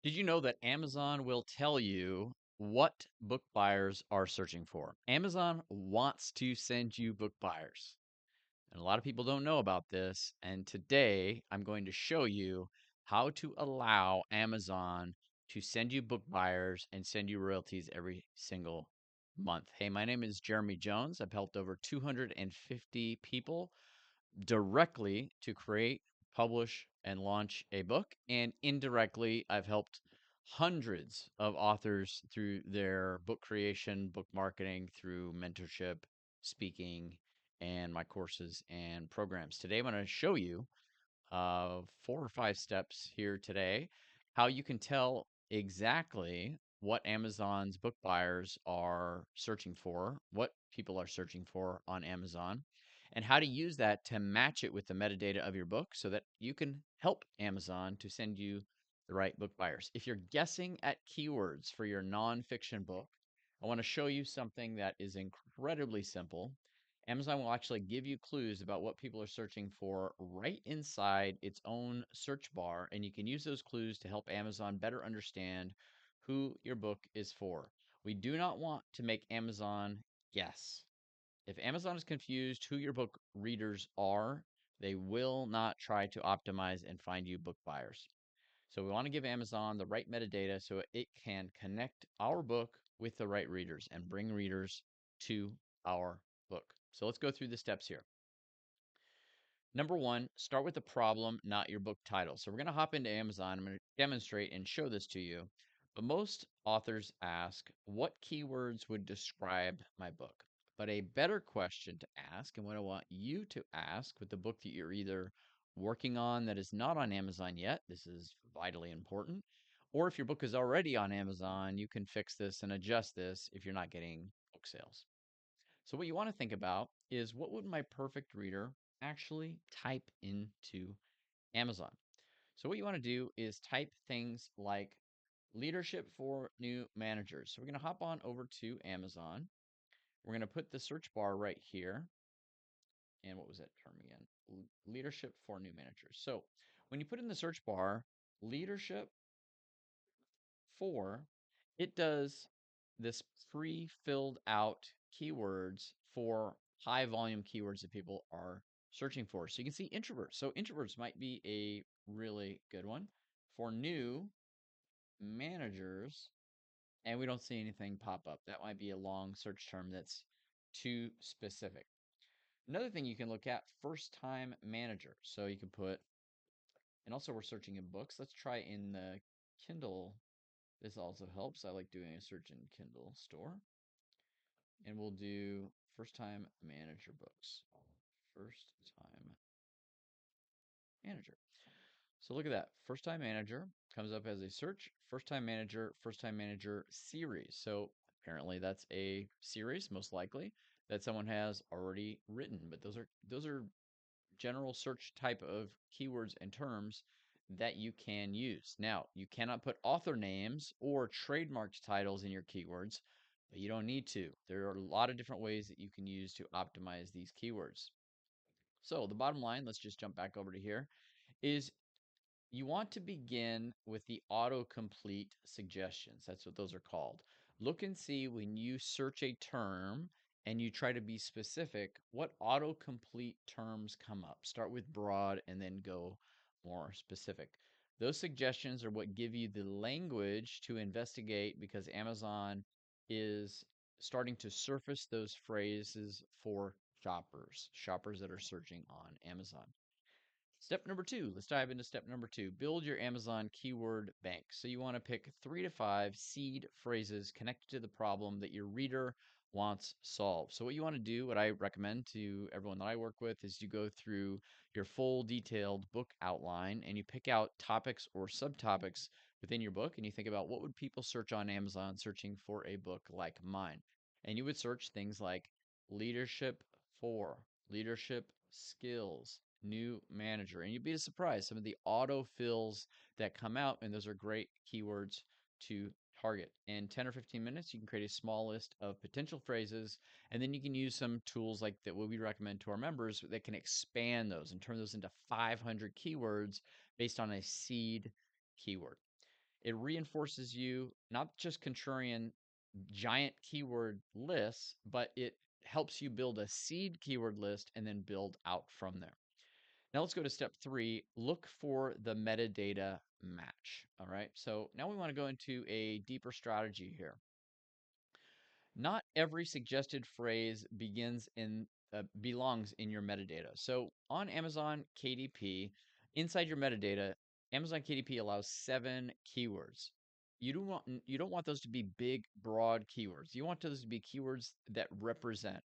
Did you know that Amazon will tell you what book buyers are searching for? Amazon wants to send you book buyers. And a lot of people don't know about this. And today I'm going to show you how to allow Amazon to send you book buyers and send you royalties every single month. Hey, my name is Jeremy Jones. I've helped over 250 people directly to create, publish, and launch a book. And indirectly, I've helped hundreds of authors through their book creation, book marketing, through mentorship, speaking, and my courses and programs. Today, I'm going to show you 4 or 5 steps here today how you can tell exactly what Amazon's book buyers are searching for, what people are searching for on Amazon, and how to use that to match it with the metadata of your book so that you can help Amazon to send you the right book buyers. If you're guessing at keywords for your nonfiction book, I want to show you something that is incredibly simple. Amazon will actually give you clues about what people are searching for right inside its own search bar, and you can use those clues to help Amazon better understand who your book is for. We do not want to make Amazon guess. If Amazon is confused who your book readers are, they will not try to optimize and find you book buyers. So we want to give Amazon the right metadata so it can connect our book with the right readers and bring readers to our book. So let's go through the steps here. Number one, start with the problem, not your book title. So we're going to hop into Amazon. I'm going to demonstrate and show this to you. But most authors ask, what keywords would describe my book? But a better question to ask, and what I want you to ask with the book that you're either working on that is not on Amazon yet, this is vitally important, or if your book is already on Amazon, you can fix this and adjust this if you're not getting book sales. So what you want to think about is, what would my perfect reader actually type into Amazon? So what you want to do is type things like leadership for new managers. So we're going to hop on over to Amazon. We're going to put the search bar right here. And what was that term again? Leadership for new managers. So when you put in the search bar, leadership for, it does this pre-filled out keywords for high volume keywords that people are searching for. So you can see introverts. So introverts might be a really good one. For new managers, and we don't see anything pop up. That might be a long search term that's too specific. Another thing you can look at, first time manager. So you can put, and also we're searching in books. Let's try in the Kindle. This also helps. I like doing a search in Kindle store. And we'll do first time manager books. First time manager. So look at that. First time manager comes up as a search. First time manager series. So apparently that's a series, most likely, that someone has already written. But those are general search type of keywords and terms that you can use. Now, you cannot put author names or trademarked titles in your keywords, but you don't need to. There are a lot of different ways that you can use to optimize these keywords. So the bottom line, let's just jump back over to here, is you want to begin with the autocomplete suggestions. That's what those are called. Look and see when you search a term and you try to be specific, what autocomplete terms come up. Start with broad and then go more specific. Those suggestions are what give you the language to investigate, because Amazon is starting to surface those phrases for shoppers that are searching on Amazon. Step number two, let's dive into step number two. Build your Amazon keyword bank. So you want to pick 3 to 5 seed phrases connected to the problem that your reader wants solved. So what you want to do, what I recommend to everyone that I work with, is you go through your full detailed book outline and you pick out topics or subtopics within your book, and you think about, what would people search on Amazon searching for a book like mine? And you would search things like leadership for, leadership skills, new manager. And you'd be surprised some of the autofills that come out, and those are great keywords to target. In 10 or 15 minutes, you can create a small list of potential phrases, and then you can use some tools like that, what we recommend to our members, that can expand those and turn those into 500 keywords based on a seed keyword. It reinforces you, not just contrarian giant keyword lists, but it helps you build a seed keyword list and then build out from there. Now let's go to step 3, look for the metadata match. All right, so now we want to go into a deeper strategy here. Not every suggested phrase belongs in your metadata. So on Amazon KDP, inside your metadata, Amazon KDP allows 7 keywords. You don't want those to be big, broad keywords. You want those to be keywords that represent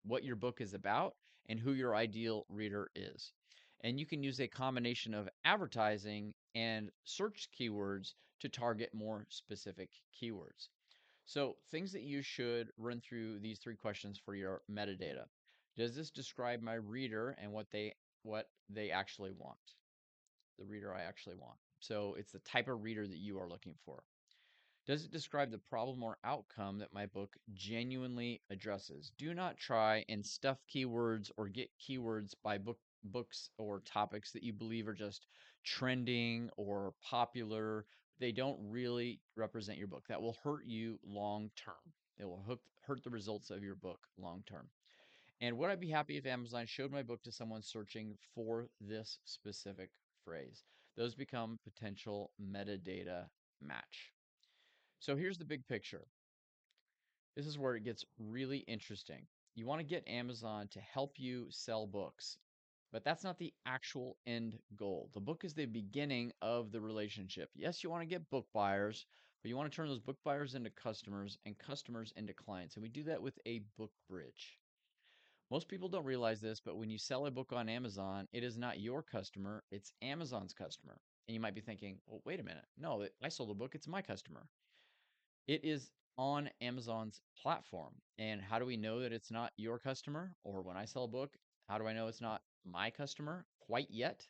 what your book is about and who your ideal reader is. And you can use a combination of advertising and search keywords to target more specific keywords. So things that you should run through these 3 questions for your metadata. Does this describe my reader and what they actually want? The reader I actually want. So it's the type of reader that you are looking for. Does it describe the problem or outcome that my book genuinely addresses? Do not try and stuff keywords or get keywords by books or topics that you believe are just trending or popular. They don't really represent your book. That will hurt you long term. It will hurt the results of your book long term. And would I be happy if Amazon showed my book to someone searching for this specific phrase? Those become potential metadata match. So here's the big picture. This is where it gets really interesting. You want to get Amazon to help you sell books, but that's not the actual end goal. The book is the beginning of the relationship. Yes, you want to get book buyers, but you want to turn those book buyers into customers and customers into clients. And we do that with a book bridge. Most people don't realize this, but when you sell a book on Amazon, it is not your customer, it's Amazon's customer. And you might be thinking, well, wait a minute. No, I sold a book, it's my customer. It is on Amazon's platform. And how do we know that it's not your customer? Or when I sell a book, how do I know it's not my customer quite yet?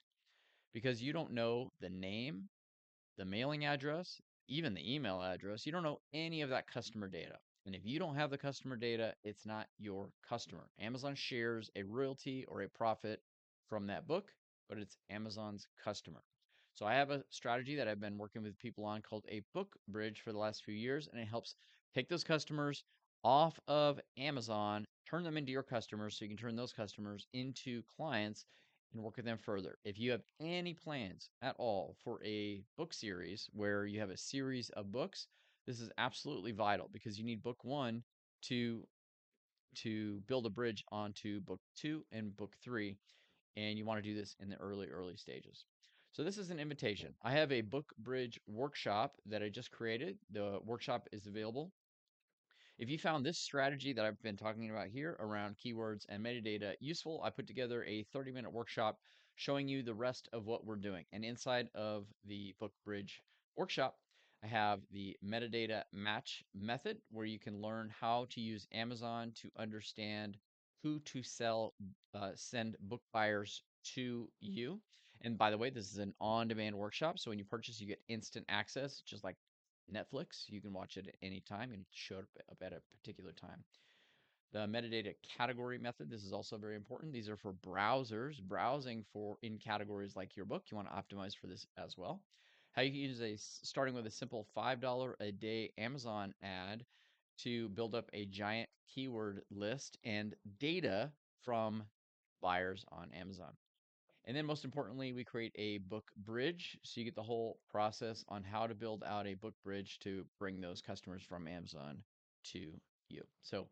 Because you don't know the name, the mailing address, even the email address. You don't know any of that customer data. And if you don't have the customer data, it's not your customer. Amazon shares a royalty or a profit from that book, but it's Amazon's customer. So I have a strategy that I've been working with people on called a book bridge for the last few years, and it helps take those customers off of Amazon, turn them into your customers so you can turn those customers into clients and work with them further. If you have any plans at all for a book series where you have a series of books, this is absolutely vital because you need book 1 to build a bridge onto book 2 and book 3, and you want to do this in the early stages. So this is an invitation. I have a book bridge workshop that I just created. The workshop is available. If you found this strategy that I've been talking about here around keywords and metadata useful, I put together a 30-minute workshop showing you the rest of what we're doing. And inside of the Book Bridge workshop, I have the metadata match method where you can learn how to use Amazon to understand who to send book buyers to you. And by the way, this is an on-demand workshop. So when you purchase, you get instant access, just like Netflix. You can watch it at any time and show up at a particular time. The metadata category method, this is also very important. These are for browsers, browsing for in categories like your book. You want to optimize for this as well. How you can use starting with a simple $5 a day Amazon ad to build up a giant keyword list and data from buyers on Amazon. And then most importantly, we create a book bridge. So you get the whole process on how to build out a book bridge to bring those customers from Amazon to you. So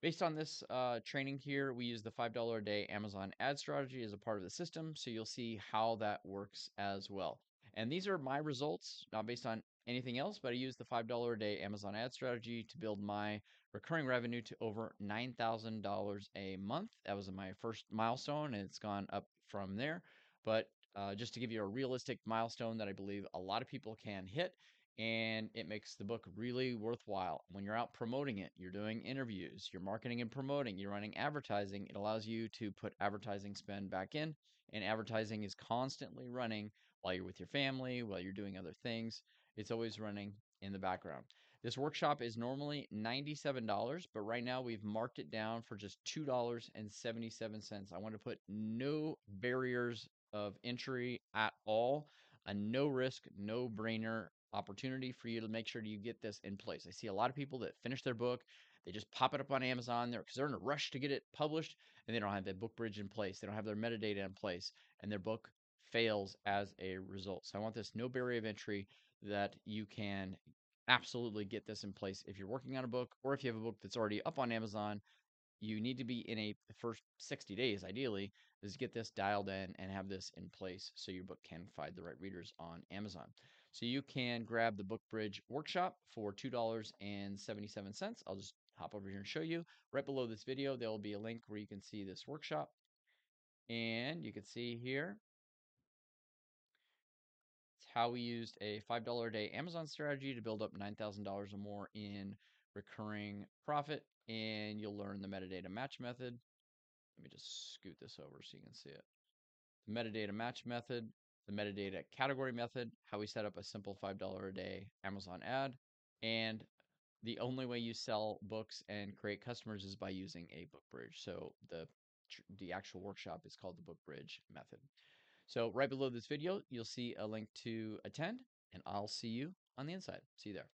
based on this training here, we use the $5 a day Amazon ad strategy as a part of the system. So you'll see how that works as well. And these are my results, not based on anything else, but I use the $5 a day Amazon ad strategy to build my recurring revenue to over $9,000 a month. That was my first milestone, and it's gone up from there. But just to give you a realistic milestone that I believe a lot of people can hit, and it makes the book really worthwhile. When you're out promoting it, you're doing interviews, you're marketing and promoting, you're running advertising, it allows you to put advertising spend back in, and advertising is constantly running while you're with your family, while you're doing other things. It's always running in the background. This workshop is normally $97, but right now we've marked it down for just $2.77. I want to put no barriers of entry at all, a no risk, no brainer opportunity for you to make sure you get this in place. I see a lot of people that finish their book, they just pop it up on Amazon there because they're in a rush to get it published, and they don't have that book bridge in place. They don't have their metadata in place, and their book fails as a result. So I want this no barrier of entry that you can absolutely get this in place if you're working on a book, or if you have a book that's already up on Amazon. You need to be in the first 60 days, ideally, is get this dialed in and have this in place so your book can find the right readers on Amazon. So you can grab the Book Bridge workshop for $2.77. I'll just hop over here and show you. Right below this video, there will be a link where you can see this workshop. And you can see here, it's how we used a $5 a day Amazon strategy to build up $9,000 or more in recurring profit. And you'll learn the metadata match method. Let me just scoot this over so you can see it. The metadata match method, the metadata category method, how we set up a simple $5 a day Amazon ad, and the only way you sell books and create customers is by using a book bridge. So the actual workshop is called the book bridge method. So right below this video, you'll see a link to attend, and I'll see you on the inside. See you there.